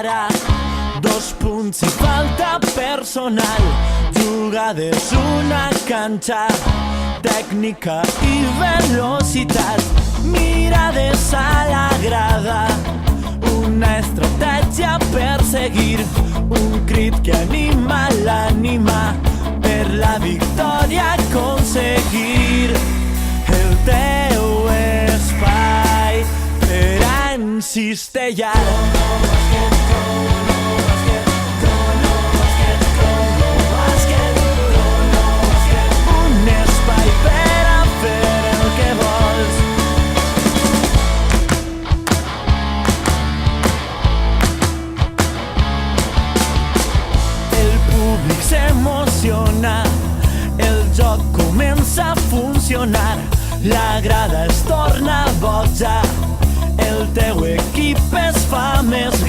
ara. 2 punts i falta personal, jugades, una canxa, tècnica i velocitat, mirades a la grada, una estratègia per seguir, un crit que anima l'ànima, per la victòria aconseguir el teu espai per a encistellar. Un espai per a fer el que vols. El públic s'emociona, el joc comença a funcionar, la grada es torna boja, el teu equip es fa més